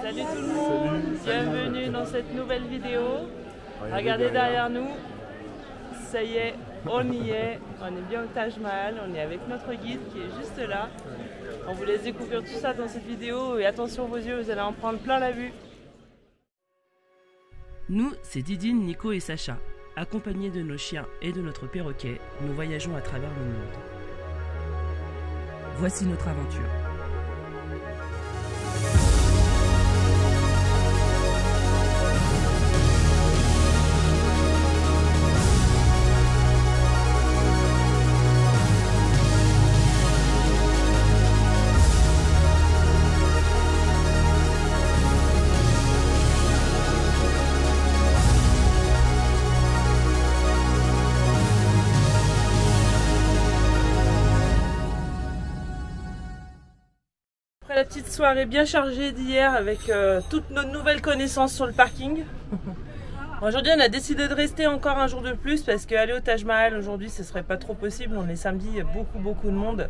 Salut tout le monde, bienvenue dans cette nouvelle vidéo. Regardez derrière nous, ça y est, on y est, on est bien au Taj Mahal, on est avec notre guide qui est juste là. On vous laisse découvrir tout ça dans cette vidéo et attention vos yeux, vous allez en prendre plein la vue. Nous, c'est Didine, Nico et Sacha. Accompagnés de nos chiens et de notre perroquet, nous voyageons à travers le monde. Voici notre aventure. La petite soirée bien chargée d'hier avec toutes nos nouvelles connaissances sur le parking. Aujourd'hui on a décidé de rester encore un jour de plus parce qu'aller au Taj Mahal aujourd'hui ce serait pas trop possible. On est samedi, il y a beaucoup de monde.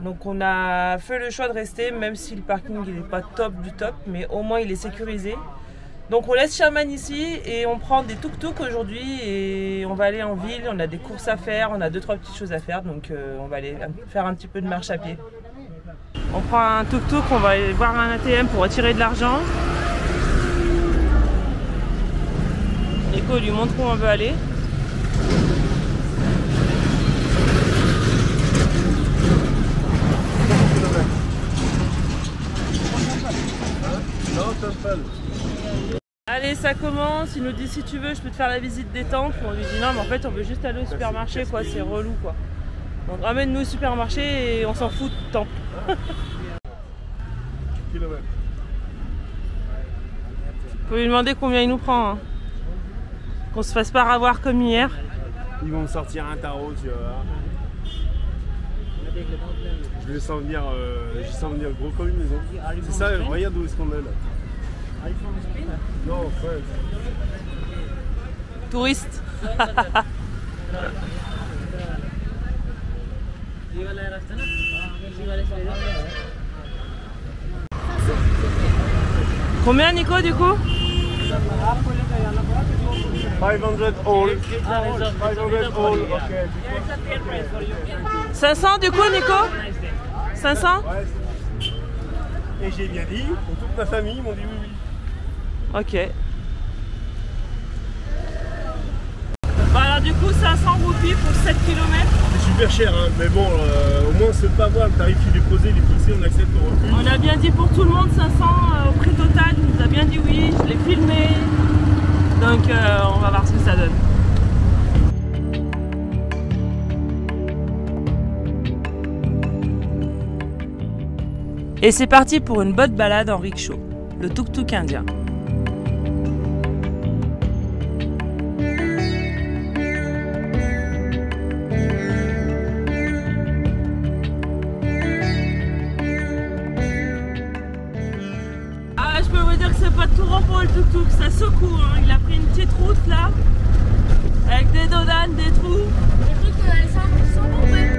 Donc on a fait le choix de rester même si le parking il n'est pas top du top, mais au moins il est sécurisé. Donc on laisse Sherman ici et on prend des tuk-tuk aujourd'hui et on va aller en ville. On a des courses à faire, on a 2-3 petites choses à faire, donc on va aller faire un petit peu de marche à pied. On prend un tuk-tuk, on va aller voir un ATM pour retirer de l'argent. Nico lui montre où on veut aller. Allez, ça commence, il nous dit si tu veux je peux te faire la visite des temples. On lui dit non mais en fait on veut juste aller au supermarché quoi, c'est relou quoi. Donc ramène-nous au supermarché et on s'en fout de temple. Faut lui demander combien il nous prend. Hein. Qu'on se fasse pas avoir comme hier. Ils vont me sortir un tarot, tu vois. Je les sens venir, gros comme une maison. C'est ça, regarde où est-ce qu'on est là. Non, ouais. Touriste. Combien Nico du coup? 500 all. 500 all. 500 du coup Nico? 500? Ouais. Et j'ai bien dit, pour toute ma famille, ils m'ont dit oui. Ok. Bon alors du coup 500 roupies pour 7 km. C'est super cher hein, mais bon, au moins c'est pas moi, le tarif il est posé, il est fixé, on accepte, on recule. On a bien dit pour tout le monde 500 au prix total, il nous a bien dit oui, je l'ai filmé. Donc on va voir ce que ça donne. Et c'est parti pour une bonne balade en rickshaw, le tuk-tuk indien. Ah, je peux vous dire que c'est pas tout rond pour le tuk-tuk, ça secoue, hein. Il a pris une petite route là, avec des dodanes, des trous. Les trucs sont bombés.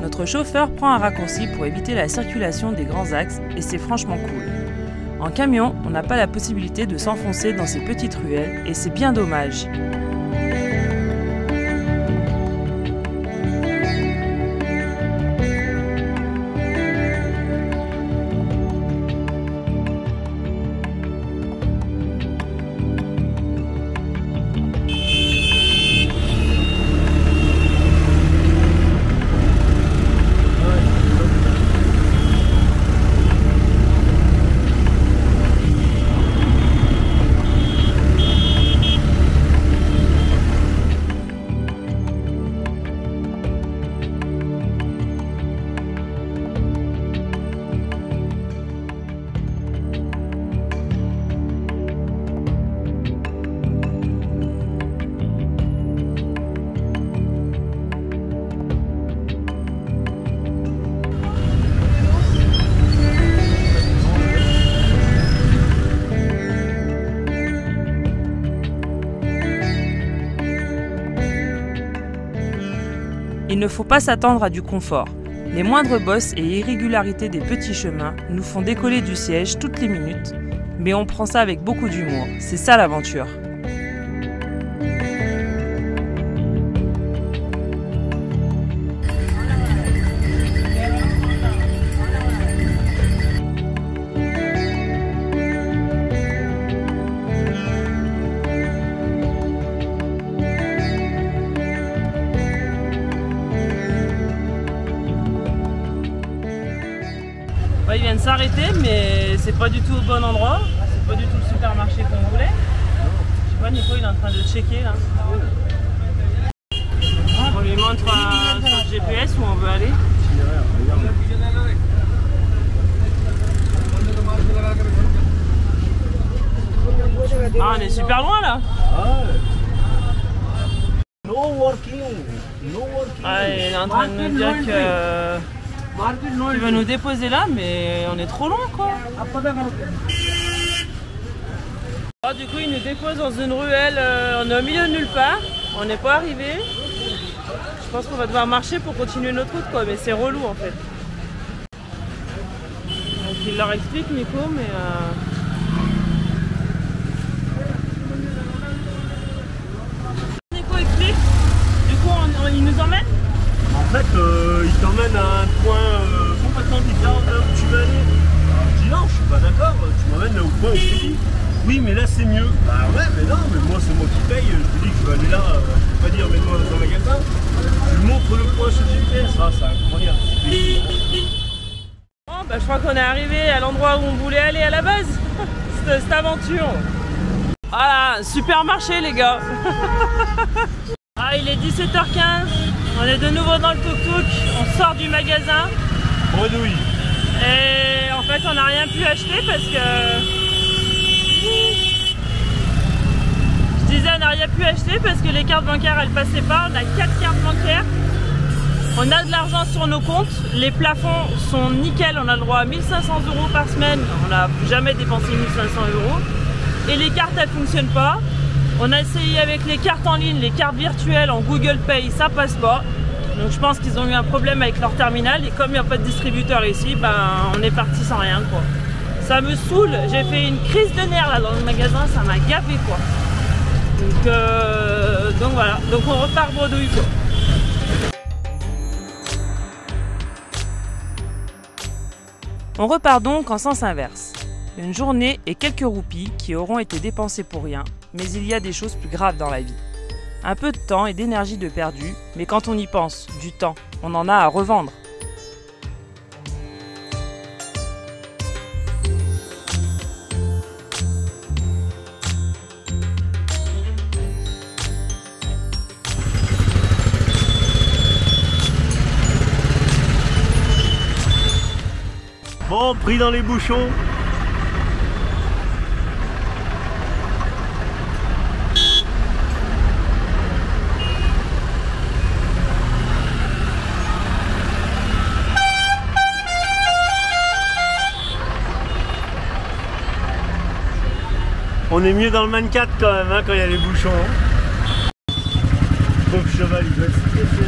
Notre chauffeur prend un raccourci pour éviter la circulation des grands axes et c'est franchement cool. En camion, on n'a pas la possibilité de s'enfoncer dans ces petites ruelles et c'est bien dommage. Il ne faut pas s'attendre à du confort. Les moindres bosses et irrégularités des petits chemins nous font décoller du siège toutes les minutes, mais on prend ça avec beaucoup d'humour. C'est ça l'aventure. Ils viennent s'arrêter, mais c'est pas du tout au bon endroit. C'est pas du tout le supermarché qu'on voulait. Je sais pas, Nico il est en train de checker là. On lui montre son GPS où on veut aller. Ah, on est super loin là. Ah, il est en train de nous dire que il va nous déposer là, mais on est trop loin quoi. Alors, du coup, il nous dépose dans une ruelle, on est au milieu de nulle part, on n'est pas arrivé. Je pense qu'on va devoir marcher pour continuer notre route quoi, mais c'est relou en fait. Donc il leur explique Nico, mais Nico explique, du coup il nous emmène. En fait, il t'emmène à un point complètement différent de là où tu veux aller. Alors, je dis non, je suis pas d'accord, tu m'emmènes là au point où je te dis. Oui, mais là c'est mieux. Bah ouais, mais non, mais moi c'est moi qui paye, je te dis que je veux aller là, je peux pas dire mets-toi dans un magasin. Je montre le point sur le GPS, ah, c'est incroyable. Bon, bah, je crois qu'on est arrivé à l'endroit où on voulait aller à la base, cette aventure. Voilà, supermarché les gars. Ah, il est 17h15. On est de nouveau dans le tuk-tuk, on sort du magasin. Bredouille. Et en fait on n'a rien pu acheter parce que... Je disais on n'a rien pu acheter parce que les cartes bancaires elles passaient pas. On a 4 cartes bancaires. On a de l'argent sur nos comptes. Les plafonds sont nickel, on a le droit à 1500 € par semaine. On n'a jamais dépensé 1500 €. Et les cartes elles fonctionnent pas. On a essayé avec les cartes en ligne, les cartes virtuelles en Google Pay, ça passe pas. Donc je pense qu'ils ont eu un problème avec leur terminal et comme il n'y a pas de distributeur ici, ben on est parti sans rien quoi. Ça me saoule, j'ai fait une crise de nerfs là dans le magasin, ça m'a gavé quoi. Donc voilà, donc on repart bredouille quoi. On repart donc en sens inverse. Une journée et quelques roupies qui auront été dépensées pour rien, mais il y a des choses plus graves dans la vie. Un peu de temps et d'énergie de perdu, mais quand on y pense, du temps, on en a à revendre. Bon, pris dans les bouchons. On est mieux dans le Man 4 quand même, hein, quand il y a les bouchons. Hein. Pauvre cheval, il doit être stressé.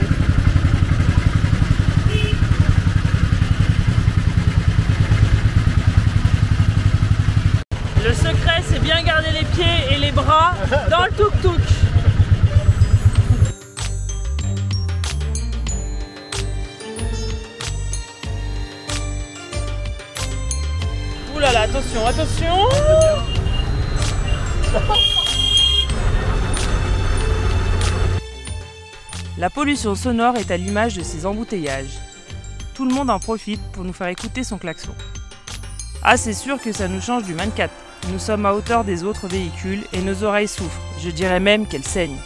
Le secret, c'est bien garder les pieds et les bras dans le tuk-tuk. Ouh là là, attention, attention. La pollution sonore est à l'image de ces embouteillages. Tout le monde en profite pour nous faire écouter son klaxon. Ah, c'est sûr que ça nous change du Man 4. Nous sommes à hauteur des autres véhicules et nos oreilles souffrent. Je dirais même qu'elles saignent.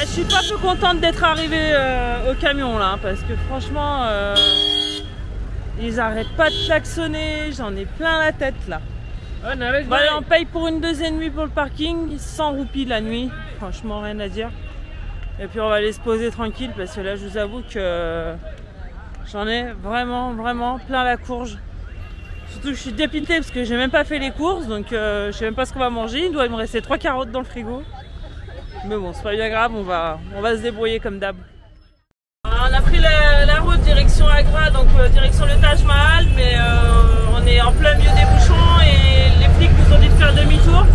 Je suis pas peu contente d'être arrivée au camion là, parce que franchement Ils arrêtent pas de klaxonner, j'en ai plein la tête là. Bon, allez, on paye pour une deuxième nuit pour le parking, 100 roupies la nuit, franchement rien à dire. Et puis on va aller se poser tranquille parce que là je vous avoue que j'en ai vraiment plein la courge. Surtout que je suis dépitée parce que j'ai même pas fait les courses, donc je sais même pas ce qu'on va manger. Il doit me rester 3 carottes dans le frigo. Mais bon, c'est pas bien grave, on va se débrouiller comme d'hab. On a pris la route direction Agra, donc direction le Taj Mahal, mais on est en plein milieu des bouchons et les flics nous ont dit de faire demi-tour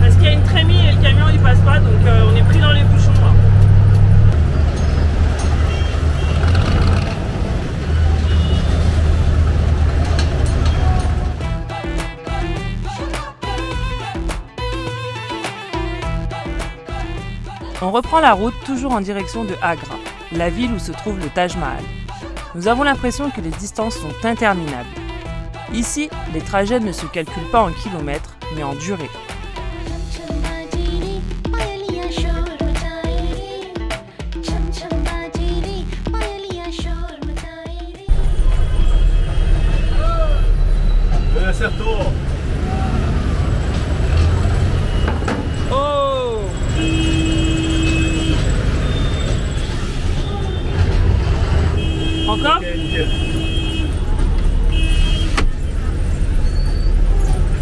parce qu'il y a une trémie et le camion il passe pas, donc on est pris dans les bouchons là. On reprend la route toujours en direction de Agra, la ville où se trouve le Taj Mahal. Nous avons l'impression que les distances sont interminables. Ici, les trajets ne se calculent pas en kilomètres, mais en durée. Oh! Encore? Okay, nickel.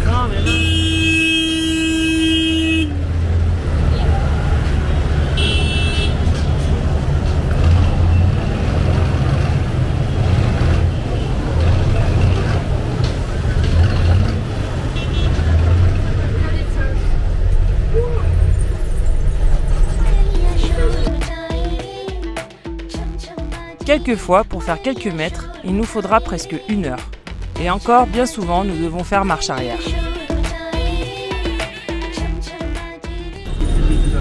Non mais non. Quelquefois, pour faire quelques mètres, il nous faudra presque 1 heure. Et encore, bien souvent, nous devons faire marche arrière.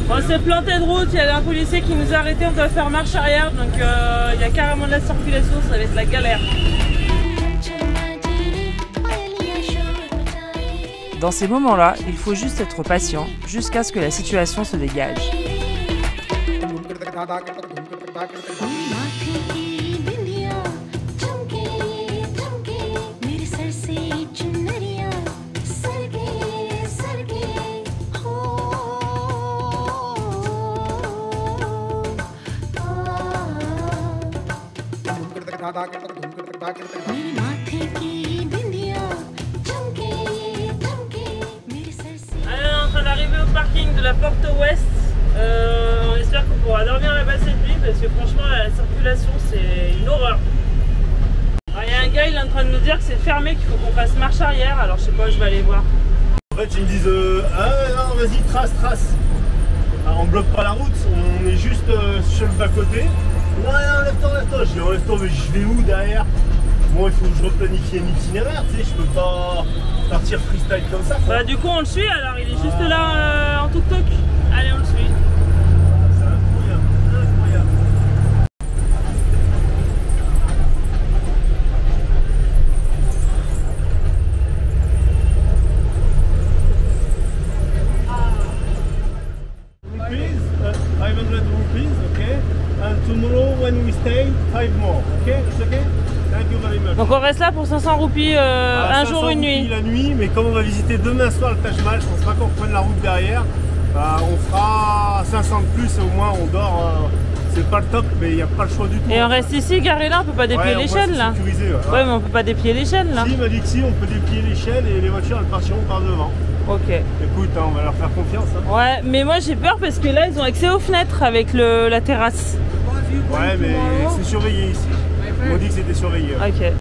On s'est planté de route, il y a un policier qui nous a arrêtés, on doit faire marche arrière, donc il y a carrément de la circulation, ça va être la galère. Dans ces moments-là, il faut juste être patient jusqu'à ce que la situation se dégage. Allez, on est en train d'arriver au parking de la porte ouest. On espère qu'on pourra dormir là-bas cette nuit parce que franchement la circulation c'est une horreur. Il y a un gars, il est en train de nous dire que c'est fermé, qu'il faut qu'on fasse marche arrière, alors je sais pas, je vais aller voir. En fait ils me disent ah non vas-y trace. Alors, on bloque pas la route, on est juste sur le bas-côté. Non, enlève-toi. Je dis enlève-toi, mais je vais où derrière? Bon, il faut que je replanifie un itinéraire, tu sais, je peux pas partir freestyle comme ça. Quoi. Bah du coup on le suit alors, il est juste là en tuk-tuk. Allez, on le suit. C'est incroyable. Rupees, 500 rupees, okay? And tomorrow when we stay, 5 more, okay? It's okay? Thank you very much. Donc on reste là pour 500 roupies un jour, une nuit. La nuit, mais comme on va visiter demain soir le Taj Mahal, je pense pas qu'on reprenne la route derrière. Bah, on fera 500 de plus et au moins on dort. C'est pas le top, mais il n'y a pas le choix du tout. Et on reste ici, garé là, on peut pas déplier l'échelle là. Ouais, mais on peut pas déplier l'échelle là. Si, il m'a dit que si, on peut déplier l'échelle et les voitures elles partiront par devant. Ok. Écoute, hein, on va leur faire confiance. Hein. Ouais, mais moi j'ai peur parce que là ils ont accès aux fenêtres avec la terrasse. Ouais, mais c'est surveillé ici. Ils m'ont dit que c'était surveillé. Ok.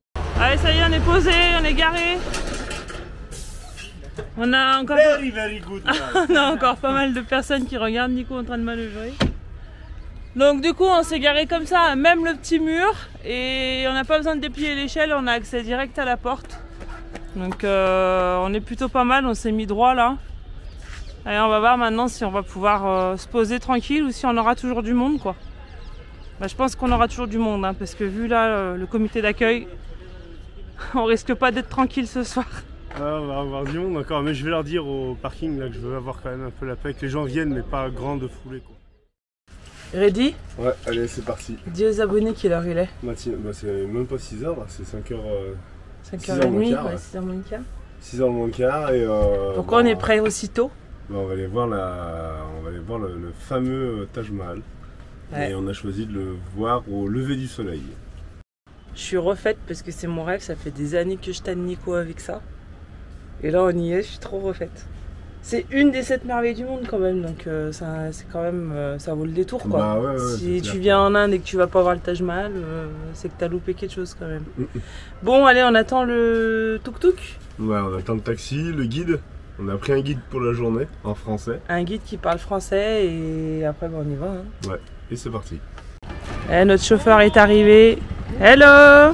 Allez, ça y est, on est posé, on est garé. On a encore... Very good. On a encore pas mal de personnes qui regardent Nico en train de manœuvrer. Donc du coup on s'est garé comme ça à même le petit mur et on n'a pas besoin de déplier l'échelle, on a accès direct à la porte. Donc on est plutôt pas mal, on s'est mis droit là. Allez, on va voir maintenant si on va pouvoir se poser tranquille ou si on aura toujours du monde quoi. Bah, je pense qu'on aura toujours du monde hein, parce que vu là le comité d'accueil, on risque pas d'être tranquille ce soir. Ah, on va avoir du monde encore, mais je vais leur dire au parking là, que je veux avoir quand même un peu la paix, que les gens viennent mais pas grande foulée quoi. Ready? Ouais, allez, c'est parti. Dis aux abonnés quelle heure il est. Mathilde, bah c'est même pas 6h là, c'est 5h. 5h30, moins quart, ouais. 6h moins quart. 6h moins quart et. Donc on est prêt aussitôt. Bah, on va aller voir, le fameux Taj Mahal. Ouais. Et on a choisi de le voir au lever du soleil. Je suis refaite parce que c'est mon rêve, ça fait des années que je tanne Nico avec ça. Et là on y est, je suis trop refaite. C'est une des 7 merveilles du monde quand même, donc c'est quand même, ça vaut le détour quoi. Bah ouais, Si tu viens en Inde et que tu vas pas voir le Taj Mahal, c'est que t'as loupé quelque chose quand même. Bon allez, on attend le tuk-tuk. Ouais, on attend le taxi, le guide. On a pris un guide pour la journée en français. Un guide qui parle français et après on y va. Hein. Ouais, et c'est parti. Et notre chauffeur est arrivé. Hello!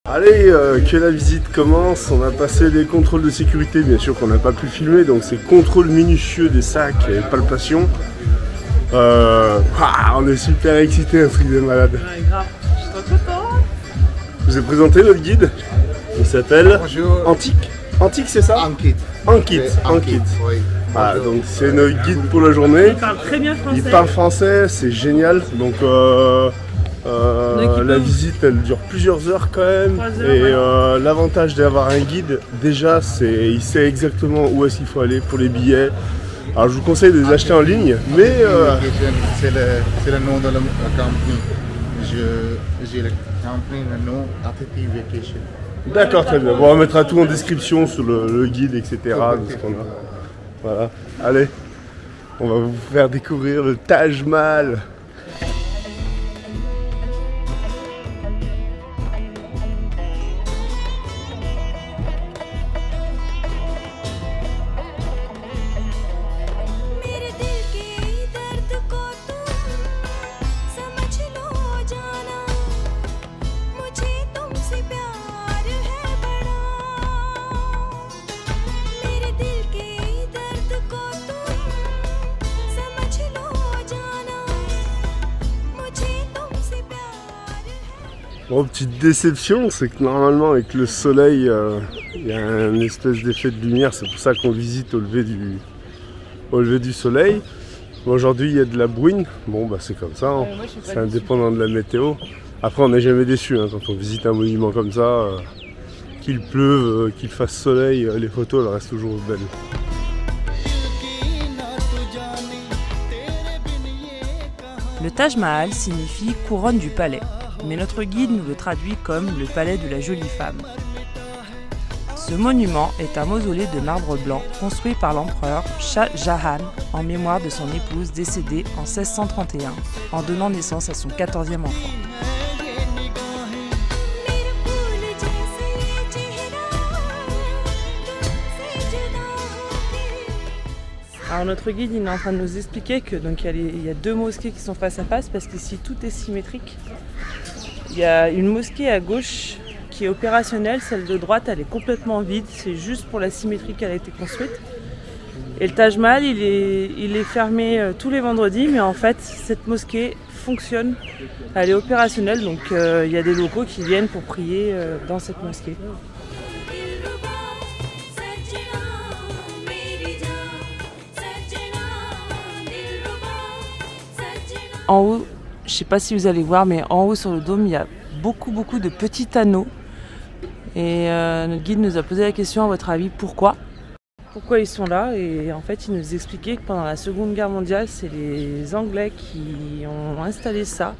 Allez, que la visite commence. On a passé les contrôles de sécurité, bien sûr qu'on n'a pas pu filmer, donc c'est contrôle minutieux des sacs et palpation. On est super excités, un truc de malade. Ouais, grave, je suis trop content. Je vous ai présenté notre guide. Il s'appelle Bonjour. Antique. Antique, c'est ça? Ankit. Ankit. Ankit, oui. Ah, donc c'est notre guide pour la journée. Il parle très bien français. Il parle français, c'est génial. Donc la visite elle dure plusieurs heures quand même. 3 heures, Et l'avantage d'avoir un guide, déjà, c'est il sait exactement où est-ce qu'il faut aller pour les billets. Alors je vous conseille de les acheter en ligne, mais C'est le nom de la compagnie. J'ai le compagnie, le nom Atiti Vacation. d'accord, très bien. Bon, on mettra tout en description sur le guide, etc. de ce qu'on a. Voilà. Allez, on va vous faire découvrir le Taj Mahal. Bon, petite déception, c'est que normalement avec le soleil, il y a une espèce d'effet de lumière, c'est pour ça qu'on visite au lever du soleil. Aujourd'hui il y a de la bruine, bon bah c'est comme ça, hein. C'est indépendant de la météo. Après on n'est jamais déçu hein, quand on visite un monument comme ça, qu'il pleuve, qu'il fasse soleil, les photos elles restent toujours belles. Le Taj Mahal signifie couronne du palais, mais notre guide nous le traduit comme le palais de la jolie femme. Ce monument est un mausolée de marbre blanc construit par l'empereur Shah Jahan en mémoire de son épouse décédée en 1631 en donnant naissance à son 14e enfant. Alors notre guide il est en train de nous expliquer que donc il y a 2 mosquées qui sont face à face parce qu'ici tout est symétrique. Il y a une mosquée à gauche qui est opérationnelle, celle de droite elle est complètement vide, c'est juste pour la symétrie qu'elle a été construite. Et le Taj Mahal il est fermé tous les vendredis, mais en fait cette mosquée fonctionne, elle est opérationnelle, donc il y a des locaux qui viennent pour prier dans cette mosquée. En haut, je ne sais pas si vous allez voir, mais en haut sur le dôme, il y a beaucoup de petits anneaux. Et notre guide nous a posé la question, à votre avis, pourquoi ils sont là? Et en fait, il nous expliquait que pendant la Seconde Guerre mondiale, c'est les Anglais qui ont installé ça.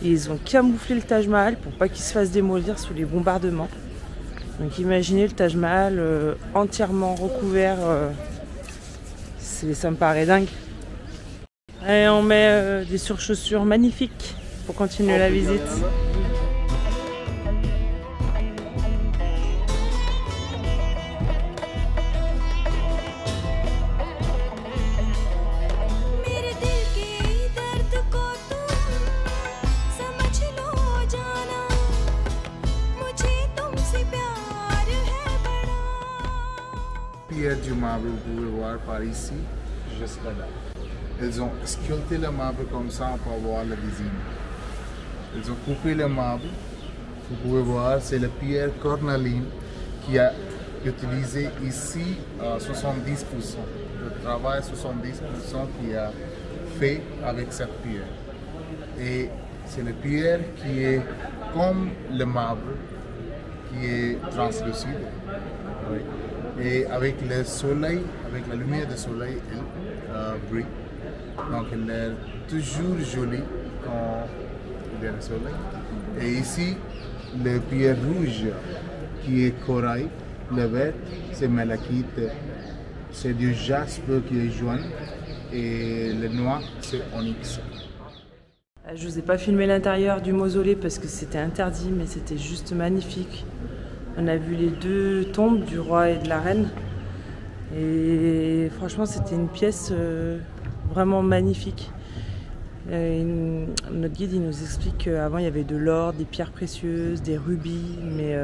Et ils ont camouflé le Taj Mahal pour pas qu'il se fasse démolir sous les bombardements. Donc imaginez le Taj Mahal entièrement recouvert, ça me paraît dingue. Et on met des surchaussures magnifiques pour continuer la visite. Pierre du marbre vous pouvez voir par ici jusqu'à là. Ils ont sculpté le marbre comme ça pour voir la visite. Ils ont coupé le marbre. Vous pouvez voir, c'est la pierre cornaline qui a utilisé ici 70% de travail 70% qui est fait avec cette pierre. Et c'est la pierre qui est comme le marbre, qui est translucide. Oui. Et avec le soleil, avec la lumière du soleil, elle brille. Donc elle est toujours jolie quand il y a le soleil. Et ici, la pierre rouge qui est corail, le vert c'est malachite, c'est du jaspe qui est jaune et le noir c'est onyx. Je vous ai pas filmé l'intérieur du mausolée parce que c'était interdit, mais c'était juste magnifique. On a vu les deux tombes du roi et de la reine. Et franchement, c'était une pièce vraiment magnifique. Notre guide il nous explique qu'avant il y avait de l'or, des pierres précieuses, des rubis, mais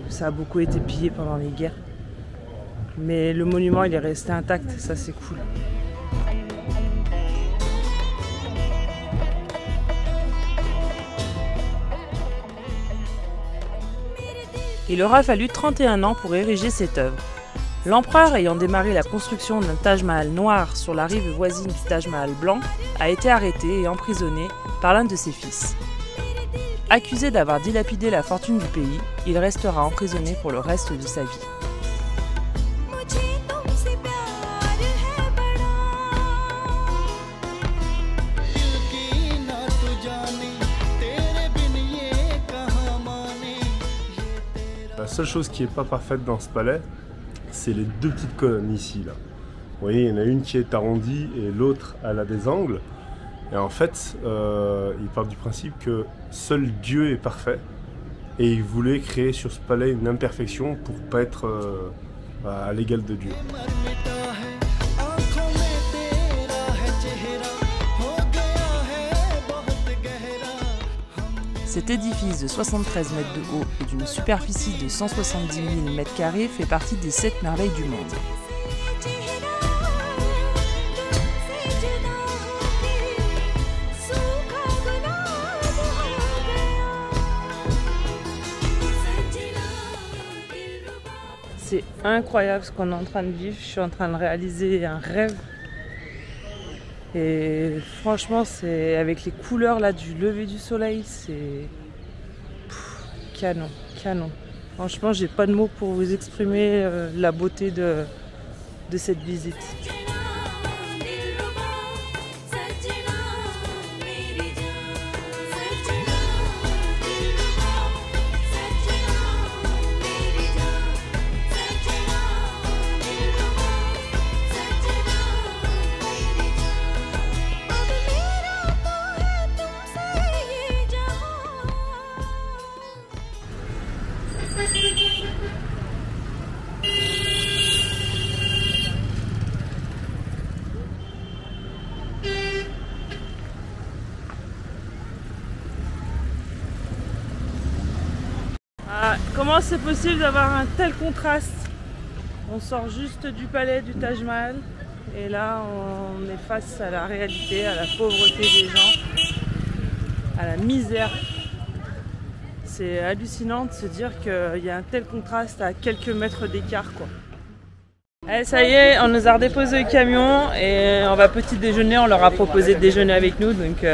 ça a beaucoup été pillé pendant les guerres. Mais le monument il est resté intact, ça c'est cool. Il aura fallu 31 ans pour ériger cette œuvre. L'empereur ayant démarré la construction d'un Taj Mahal noir sur la rive voisine du Taj Mahal blanc a été arrêté et emprisonné par l'un de ses fils. Accusé d'avoir dilapidé la fortune du pays, il restera emprisonné pour le reste de sa vie. La seule chose qui n'est pas parfaite dans ce palais, c'est les deux petites colonnes ici. Là. Vous voyez, il y en a une qui est arrondie et l'autre, elle a des angles. Et en fait, il part du principe que seul Dieu est parfait. Et il voulait créer sur ce palais une imperfection pour ne pas être à l'égal de Dieu. Cet édifice de 73 mètres de haut et d'une superficie de 170 000 m² fait partie des 7 merveilles du monde. C'est incroyable ce qu'on est en train de vivre, je suis en train de réaliser un rêve. Et franchement, c'est avec les couleurs là du lever du soleil, c'est canon, canon. Franchement, j'ai pas de mots pour vous exprimer la beauté de cette visite. Comment c'est possible d'avoir un tel contraste? On sort juste du palais du Taj Mahal et là on est face à la réalité, à la pauvreté des gens, à la misère. C'est hallucinant de se dire qu'il y a un tel contraste à quelques mètres d'écart, quoi. Allez, ça y est, on nous a redéposé le camion et on va petit déjeuner, on leur a proposé de déjeuner avec nous, donc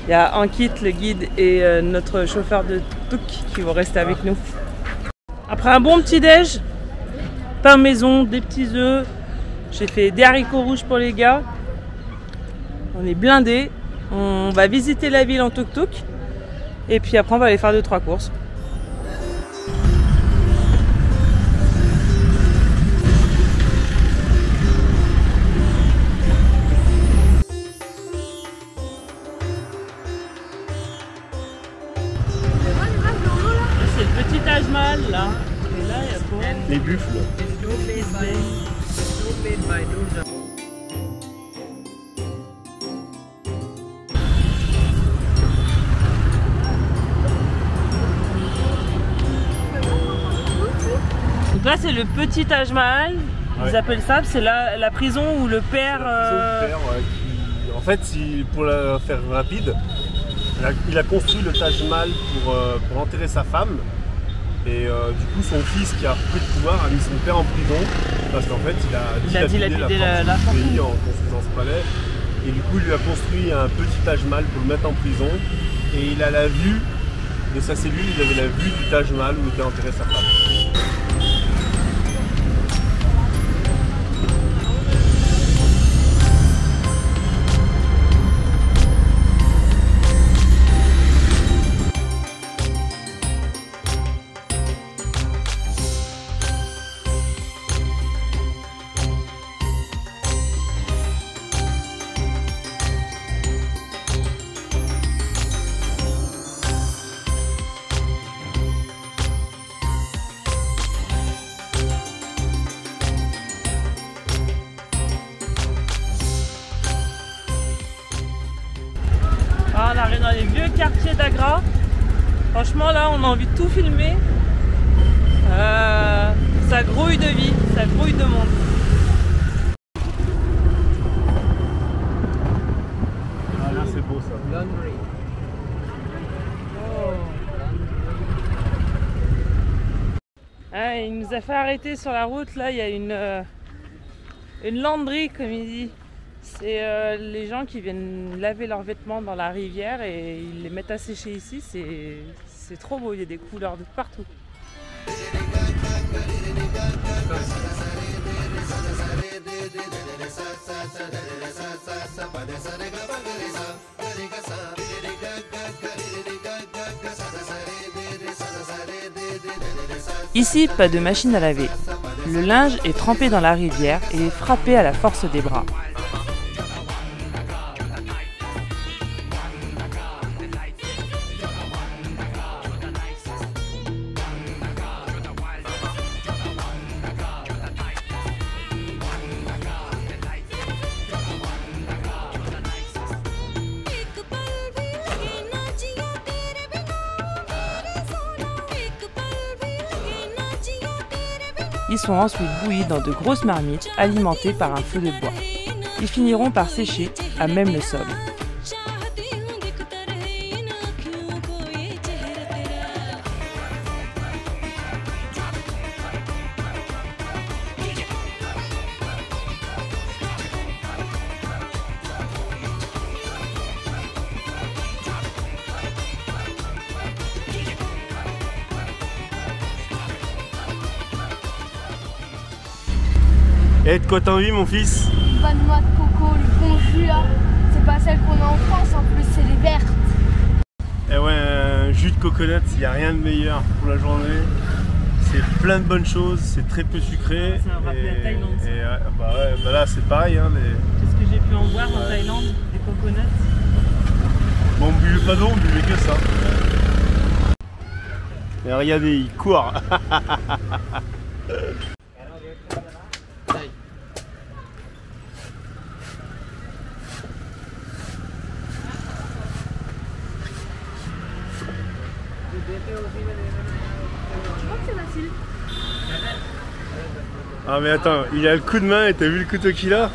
il y a Ankit, le guide, et notre chauffeur de tuk qui vont rester avec nous. Après un bon petit déj, pain maison, des petits œufs, j'ai fait des haricots rouges pour les gars. On est blindés, on va visiter la ville en tuk-tuk et puis après on va aller faire 2-3 courses. Taj Mahal là, et là il y a quoi? Les buffles. Donc là c'est le petit Taj Mahal, ils appellent ça, c'est la prison où le père... En fait, pour la faire rapide, il a construit le Taj Mahal pour enterrer sa femme. Et du coup, son fils qui a repris le pouvoir a mis son père en prison parce qu'en fait, il a dilapidé la fortune du pays en construisant ce palais. Et du coup, il lui a construit un petit Taj Mahal pour le mettre en prison. Et il a la vue de sa cellule, il avait la vue du Taj Mahal où était enterrée sa femme. On arrive dans les vieux quartiers d'Agra. Franchement là on a envie de tout filmer. Ça grouille de vie, ça grouille de monde. Ah là c'est beau ça. Oh. Ah, il nous a fait arrêter sur la route, là il y a une lavanderie comme il dit. C'est les gens qui viennent laver leurs vêtements dans la rivière et ils les mettent à sécher ici, c'est trop beau, il y a des couleurs de partout. Ici, pas de machine à laver. Le linge est trempé dans la rivière et est frappé à la force des bras. Ils sont ensuite bouillis dans de grosses marmites alimentées par un feu de bois. Ils finiront par sécher à même le sol. Et de quoi t'as envie mon fils? Bonne noix de coco, le bon jus là. C'est pas celle qu'on a en France, en plus c'est les vertes. Eh ouais, un jus de coconut, il n'y a rien de meilleur pour la journée. C'est plein de bonnes choses, c'est très peu sucré. Ça m'a rappelé la Thaïlande. Bah là c'est pareil. Hein, Qu'est-ce que j'ai pu en voir en Thaïlande? Des coconuts. Bon, on buvait pas d'eau, on buvait que ça. Et regardez, il court. Je crois que c'est facile. Ah mais attends, il a le coup de main et t'as vu le couteau qu'il a?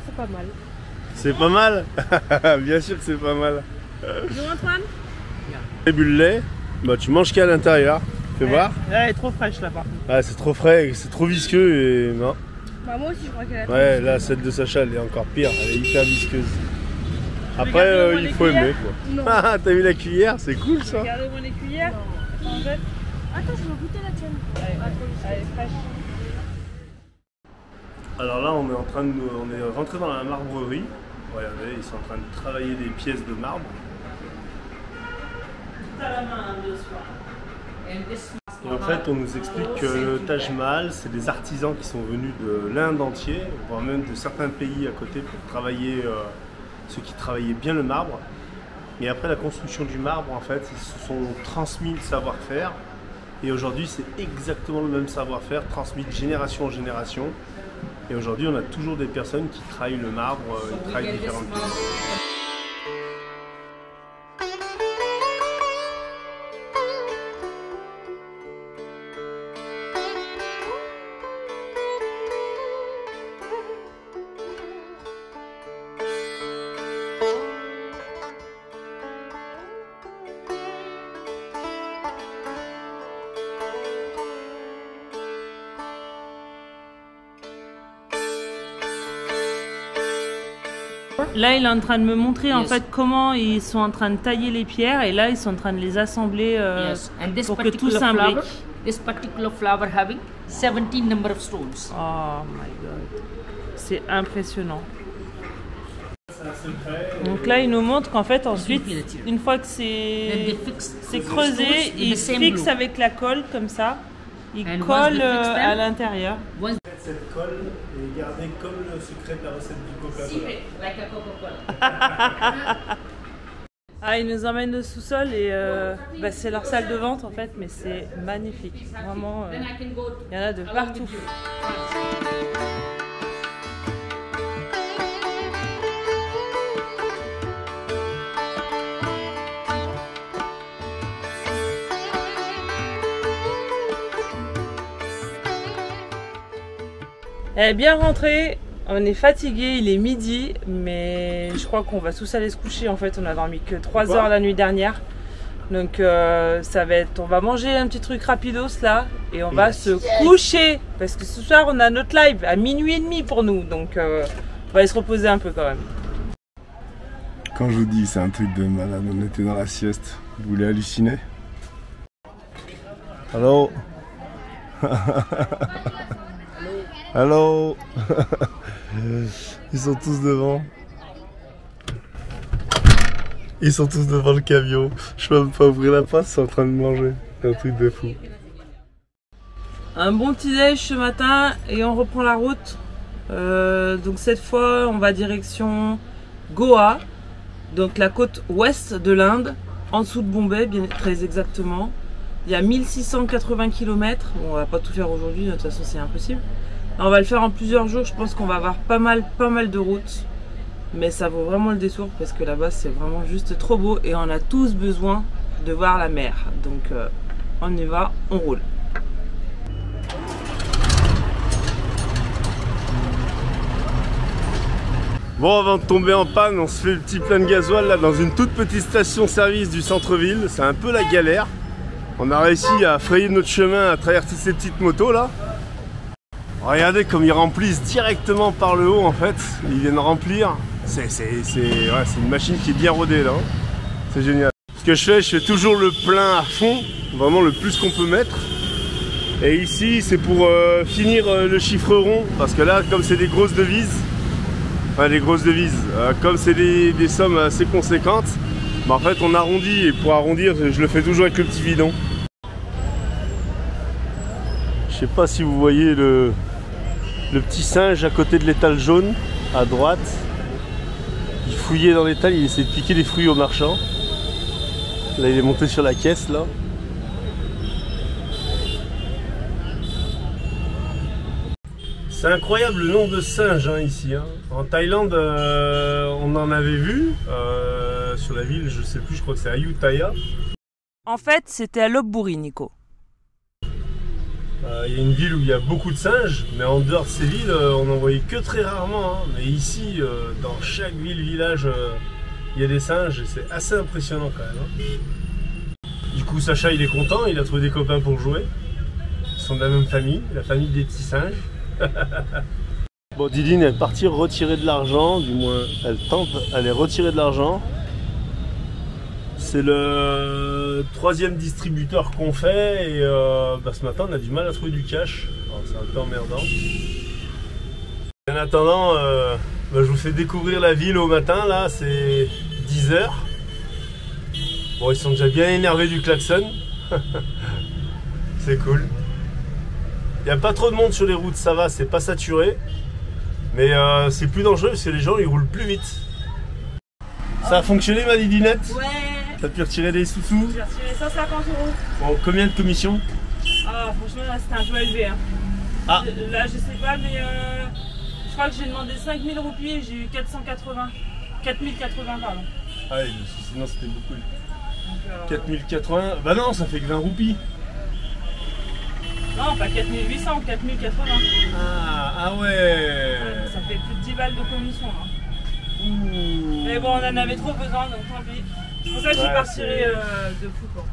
C'est pas mal. C'est pas mal. Bien sûr que c'est pas mal. Bonjour Antoine. Les bulles de lait, bah tu manges qu'à l'intérieur. Fais voir. Elle est trop fraîche là par contre. Ah c'est trop frais, c'est trop visqueux et non. Bah moi aussi je crois qu'elle a. Ouais, là celle de Sacha elle est encore pire, elle est hyper visqueuse. Après Regarde-le, il les faut cuillères. aimer quoi. Non. Ah t'as vu la cuillère, c'est cool ça. Regardez-moi les cuillères. En fait, Attends, je vais goûter la tienne. elle est fraîche. Alors là on est rentré dans la marbrerie. Regardez, ils sont en train de travailler des pièces de marbre. Tout à la main de soir. Et en fait, on nous explique que le Taj Mahal, c'est des artisans qui sont venus de l'Inde entière, voire même de certains pays à côté pour travailler, ceux qui travaillaient bien le marbre. Et après la construction du marbre, en fait, ils se sont transmis le savoir-faire. Et aujourd'hui, c'est exactement le même savoir-faire, transmis de génération en génération. Et aujourd'hui, on a toujours des personnes qui travaillent le marbre, ils travaillent différentes pièces. Là, il est en train de me montrer en Yes. fait comment ils sont en train de tailler les pierres et là, ils sont en train de les assembler Yes. And this pour que tout particular s'imbrique. flower, this particular flower having 17 number of stones. Oh my god, c'est impressionnant. Donc là, il nous montre qu'en fait, ensuite, une fois que Then c'est they fix creusé, stones with il the same fixe glue. avec la colle comme ça. Il And once colle they fix them, à l'intérieur. Once Cette colle est gardée comme le secret de la recette du Coca-Cola. secret, like a Coca-Cola. Ah, ils nous emmènent au sous-sol et c'est leur salle de vente en fait, mais c'est magnifique. Vraiment, Then I can go il y en a de partout. Elle est bien rentrée, on est fatigué, il est midi, mais je crois qu'on va tous aller se coucher. En fait, on a dormi que 3 heures la nuit dernière. Donc ça va être, on va manger un petit truc rapidos là et on va se coucher. Parce que ce soir on a notre live à minuit et demi pour nous. Donc on va aller se reposer un peu quand même. Quand je vous dis, c'est un truc de malade, on était dans la sieste. Vous voulez halluciner? Allô? Allô? Ils sont tous devant. Ils sont tous devant le camion. Je peux même pas ouvrir la porte, ils sont en train de manger. C'est un truc de fou. Un bon petit déj ce matin et on reprend la route. Donc cette fois on va direction Goa, donc la côte ouest de l'Inde, en dessous de Bombay, bien très exactement. Il y a 1680 km. Bon, on va pas tout faire aujourd'hui, de toute façon c'est impossible. On va le faire en plusieurs jours, je pense qu'on va avoir pas mal de routes. Mais ça vaut vraiment le détour parce que là-bas c'est vraiment juste trop beau et on a tous besoin de voir la mer. Donc on y va, on roule. Bon, avant de tomber en panne, on se fait le petit plein de gasoil là dans une toute petite station-service du centre-ville. C'est un peu la galère. On a réussi à frayer notre chemin à travers toutes ces petites motos là. Regardez comme ils remplissent directement par le haut en fait. Ils viennent remplir. C'est une machine qui est bien rodée là. C'est génial. Ce que je fais toujours le plein à fond. Vraiment le plus qu'on peut mettre. Et ici c'est pour finir le chiffre rond. Parce que là comme c'est des grosses devises. Enfin des grosses devises. Comme c'est des sommes assez conséquentes. Bah, en fait on arrondit. Et pour arrondir je le fais toujours avec le petit bidon. Je sais pas si vous voyez le petit singe à côté de l'étal jaune, à droite. Il fouillait dans l'étal, il essayait de piquer des fruits aux marchands. Là il est monté sur la caisse là. C'est incroyable le nombre de singes hein, ici. Hein. En Thaïlande, on en avait vu sur la ville, je sais plus, je crois que c'est Ayutthaya. En fait, c'était à Lopburi, Nico. Il y a une ville où il y a beaucoup de singes, mais en dehors de ces villes, on n'en voyait que très rarement. Hein. Mais ici, dans chaque ville, village, il y a des singes et c'est assez impressionnant quand même. Hein. Du coup, Sacha, il est content, il a trouvé des copains pour jouer. Ils sont de la même famille, la famille des petits singes. Bon, Didine est partie retirer de l'argent, du moins, elle tente d'aller retirer de l'argent. C'est le 3e distributeur qu'on fait et ce matin on a du mal à trouver du cash. C'est un peu emmerdant. En attendant, je vous fais découvrir la ville au matin, là c'est 10 h. Bon, ils sont déjà bien énervés du klaxon. C'est cool. Il n'y a pas trop de monde sur les routes, ça va, c'est pas saturé. Mais c'est plus dangereux parce que les gens ils roulent plus vite. Ça a fonctionné ma Didinette? Ouais. T'as pu retirer des sous-sous? J'ai retiré 150 €. Bon, combien de commissions? Ah, franchement, là, c'était un peu élevé. Hein. Ah. Là, je sais pas, mais je crois que j'ai demandé 5000 roupies et j'ai eu 480. 4080, pardon. Ah oui, sinon c'était beaucoup. 4080, bah non, ça fait que 20 roupies. Non, pas 4800, 4080. Ah ouais. Ça fait plus de 10 balles de commission. Hein. Ouh. Mais bon, on en avait trop besoin, donc tant pis. C'est pour ça que j'ai pas retiré de fou, quoi.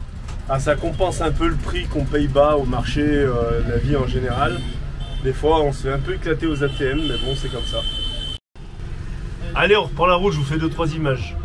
Ah, ça compense un peu le prix qu'on paye bas au marché de la vie en général. Des fois, on se fait un peu éclater aux ATM, mais bon, c'est comme ça. Allez, on reprend la route, je vous fais 2-3 images.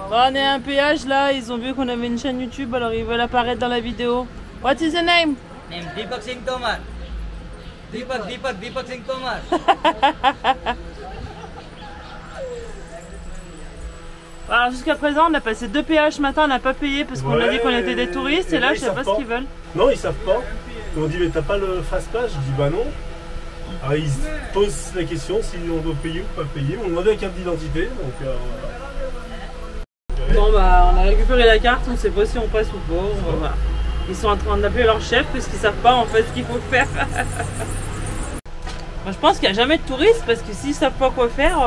Bon, on est à un péage là, ils ont vu qu'on avait une chaîne YouTube, alors ils veulent apparaître dans la vidéo. What is the name? Name Deepak Singh Tomar. Deepak Singh Tomar. Alors jusqu'à présent on a passé 2 péages ce matin, on n'a pas payé parce qu'on a dit qu'on était des touristes et là je sais pas ce qu'ils veulent. Non, ils savent pas. Ils m'ont dit mais t'as pas le fast pass? Je dis bah non. Alors ils se posent la question si on doit payer ou pas payer. Ils m'ont demandé la carte d'identité, donc voilà. Bon bah on a récupéré la carte, on sait pas si on passe ou pas, voilà. Ils sont en train d'appeler leur chef parce qu'ils savent pas en fait ce qu'il faut faire. Moi, je pense qu'il n'y a jamais de touristes parce que s'ils savent pas quoi faire...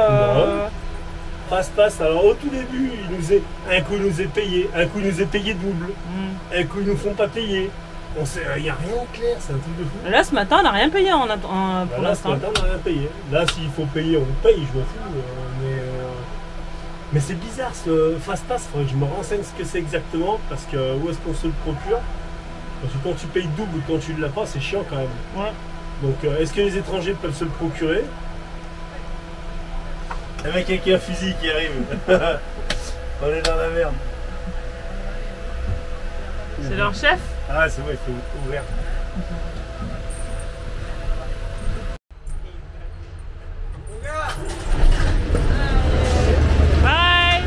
Fast pass, alors au tout début, un coup il nous est payé, un coup il nous est payé double, un coup ils nous font pas payer. Il n'y a rien en clair, c'est un truc de fou. Là ce matin on n'a rien payé pour l'instant. Ce matin on n'a rien payé. Là s'il faut payer, on paye, je m'en fous. Mais c'est bizarre ce fast pass, il faudrait que je me renseigne ce que c'est exactement, parce que où est-ce qu'on se le procure? Parce que quand tu payes double ou quand tu ne l'as pas, c'est chiant quand même. Ouais. Donc est-ce que les étrangers peuvent se le procurer? Un mec avec un fusil qui arrive. On est dans la merde. C'est leur chef? Ah c'est vrai, il faut ouvrir. Bye.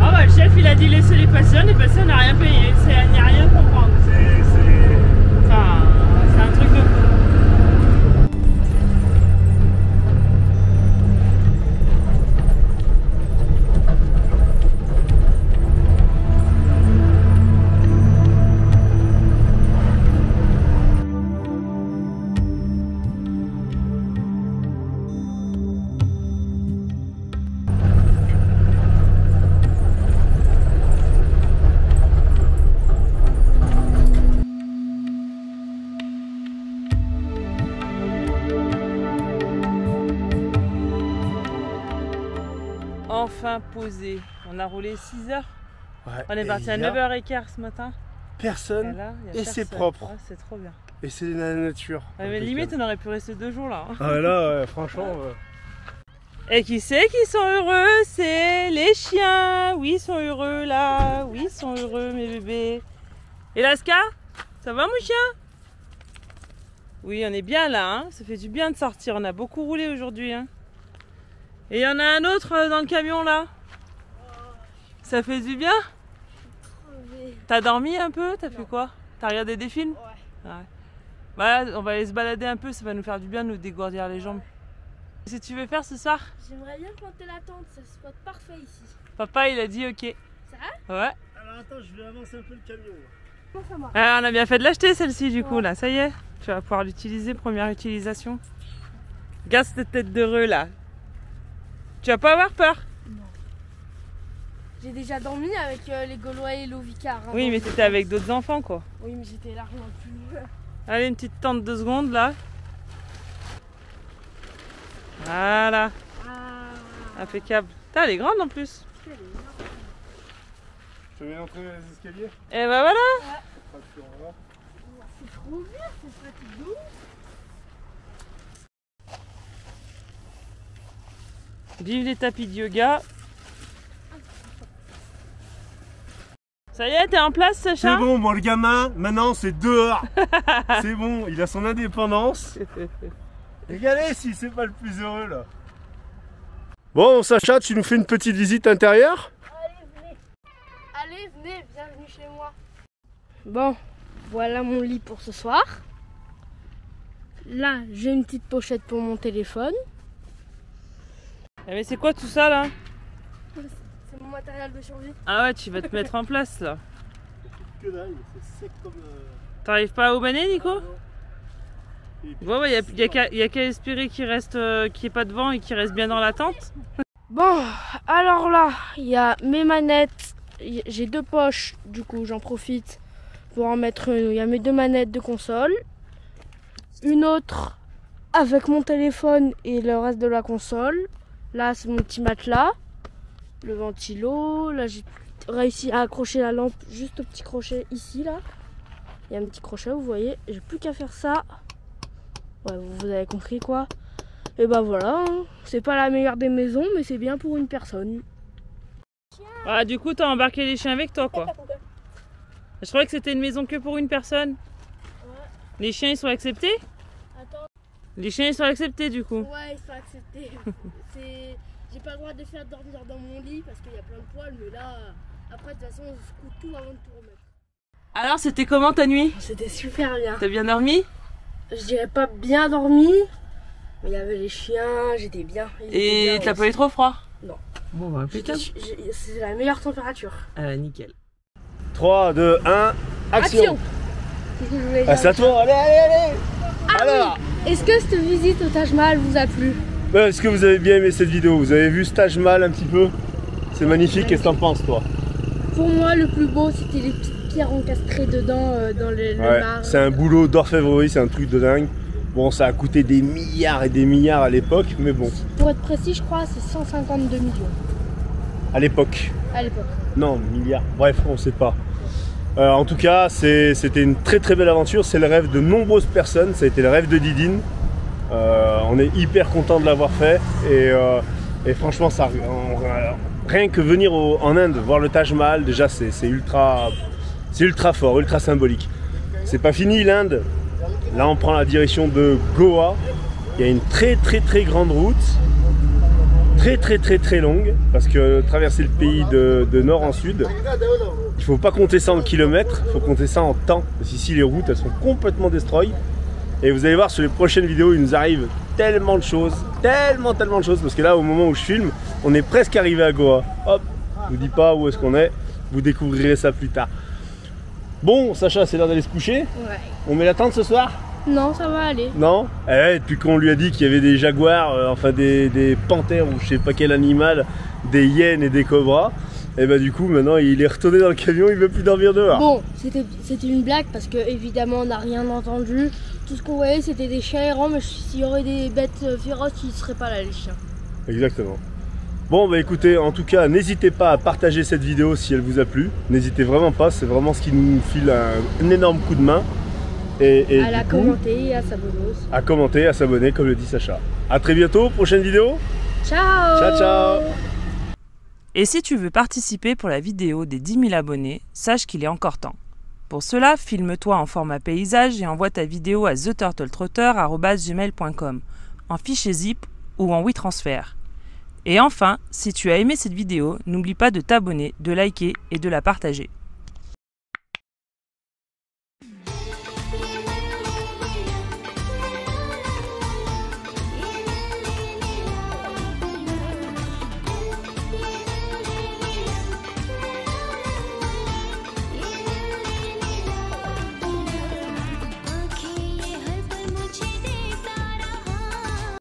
Ah bah le chef il a dit laissez les passer, on est passé, on n'a rien payé, il n'y a rien à comprendre. Enfin, c'est un truc de fou. Enfin posé. On a roulé 6 heures. Ouais, On est parti à 9h15 ce matin. Personne. Là, Et c'est propre. Ouais, c'est trop bien. Et c'est la nature. Ouais, mais limite on aurait pu rester 2 jours là. Ah là, ouais, franchement. Et qui c'est qui sont heureux? C'est les chiens. Oui, ils sont heureux là. Oui, ils sont heureux mes bébés. Et Laska? Ça va mon chien? Oui, on est bien là. Hein, ça fait du bien de sortir. On a beaucoup roulé aujourd'hui. Hein. Et il y en a un autre dans le camion là. Ça fait du bien? T'as dormi un peu? T'as fait quoi? T'as regardé des films? Ouais. Bah, on va aller se balader un peu, ça va nous faire du bien de nous dégourdir les jambes. Qu'est-ce que tu veux faire ce soir? J'aimerais bien planter la tente, ça se spot parfait ici. Papa il a dit ok. C'est vrai? Ouais. Alors attends, je vais avancer un peu le camion. Comment ça marche? On a bien fait de l'acheter celle-ci du coup là, ça y est. Tu vas pouvoir l'utiliser, première utilisation. Regarde cette tête d'heureux là. Tu vas pas avoir peur? Non. J'ai déjà dormi avec les Gaulois et l'Ovicar. Hein, oui mais t'étais avec d'autres enfants quoi. Oui mais j'étais largement plus vieux. Allez une petite tente 2 secondes là. Voilà. Ah. Impeccable. Elle est grande en plus. Je te mets l'entrée les escaliers. Et bah voilà. C'est trop bien cette petite douce. Vive les tapis de yoga. Ça y est, t'es en place, Sacha? C'est bon, moi le gamin, maintenant c'est dehors. C'est bon, il a son indépendance. Régalez si c'est pas le plus heureux là. Bon, Sacha, tu nous fais une petite visite intérieure? Allez, venez, bienvenue chez moi. Bon, voilà mon lit pour ce soir. Là, j'ai une petite pochette pour mon téléphone. Eh, mais c'est quoi tout ça là? C'est mon matériel de survie. Ah ouais, tu vas te mettre en place là. Que dalle, c'est sec comme. T'arrives pas à oubaner, Nico? Bon, il y a qu'à espérer qu'il reste, qu'il n'y ait pas de vent et qu'il reste bien dans la tente. Bon, alors là, il y a mes manettes. J'ai 2 poches, du coup, j'en profite pour en mettre une. Il y a mes 2 manettes de console. Une autre avec mon téléphone et le reste de la console. Là, c'est mon petit matelas. Le ventilo. Là, j'ai réussi à accrocher la lampe juste au petit crochet ici, là. Il y a un petit crochet, vous voyez. J'ai plus qu'à faire ça. Ouais, vous avez compris quoi. Et bah voilà, hein. C'est pas la meilleure des maisons, mais c'est bien pour une personne. Ah, du coup, t'as embarqué les chiens avec toi, quoi. Je croyais que c'était une maison que pour une personne. Ouais. Les chiens, ils sont acceptés? Attends. Les chiens, ils sont acceptés, du coup. Ouais, il faut accepter. J'ai pas le droit de faire dormir dans mon lit parce qu'il y a plein de poils, mais là, après, de toute façon, je secoue tout avant de tout remettre. Alors, c'était comment ta nuit? C'était super bien. T'as bien dormi? Je dirais pas bien dormi, mais il y avait les chiens, j'étais bien. Et t'as pas eu trop froid? Non. Bon, bah, impeccable. C'est la meilleure température. Nickel. 3, 2, 1, action. Qu'est-ce que je voulais dire? Ah, c'est à toi, allez, allez, allez. Alors, Est-ce que cette visite au Taj Mahal vous a plu? est-ce que vous avez bien aimé cette vidéo? Vous avez vu ce Taj Mahal un petit peu? C'est magnifique, qu'est-ce que t'en penses toi? Pour moi, le plus beau, c'était les petites pierres encastrées dedans dans le marbre. C'est un boulot d'orfèvrerie, c'est un truc de dingue. Bon, ça a coûté des milliards et des milliards à l'époque, mais bon. Pour être précis, je crois, c'est 152 millions. À l'époque. À l'époque. Non, milliards. Bref, on sait pas. En tout cas, c'était une très très belle aventure. C'est le rêve de nombreuses personnes. Ça a été le rêve de Didine. On est hyper content de l'avoir fait. Et franchement, rien que venir en Inde, voir le Taj Mahal, déjà, c'est ultra fort, ultra symbolique. C'est pas fini l'Inde. Là, on prend la direction de Goa. Il y a une très très très grande route. Très longue, parce que traverser le pays de nord en sud, il faut pas compter ça en kilomètres, il faut compter ça en temps, parce qu'ici les routes elles sont complètement destroy. Et vous allez voir sur les prochaines vidéos, il nous arrive tellement de choses, tellement de choses, parce que là au moment où je filme, on est presque arrivé à Goa. Hop, je vous dis pas où est-ce qu'on est, vous découvrirez ça plus tard. Bon, Sacha, c'est l'heure d'aller se coucher. Ouais. On met la tente ce soir? Non, ça va aller. Non? Eh, depuis qu'on lui a dit qu'il y avait des jaguars, enfin des panthères ou je sais pas quel animal, des hyènes et des cobras, et bah du coup maintenant il est retourné dans le camion, il veut plus dormir dehors. Bon, c'était une blague parce que évidemment on n'a rien entendu. Tout ce qu'on voyait c'était des chiens errants, mais s'il y aurait des bêtes féroces, ils ne seraient pas là les chiens. Exactement. Bon bah écoutez, en tout cas n'hésitez pas à partager cette vidéo si elle vous a plu. N'hésitez vraiment pas, c'est vraiment ce qui nous file un énorme coup de main. Et à la commenter et à s'abonner aussi. À commenter, à s'abonner comme le dit Sacha. A très bientôt, prochaine vidéo. Ciao. Ciao ciao. Et si tu veux participer pour la vidéo des 10 000 abonnés, sache qu'il est encore temps. Pour cela, filme-toi en format paysage et envoie ta vidéo à theturtletrotter@gmail.com en fichier zip ou en WeTransfer. Et enfin, si tu as aimé cette vidéo, n'oublie pas de t'abonner, de liker et de la partager.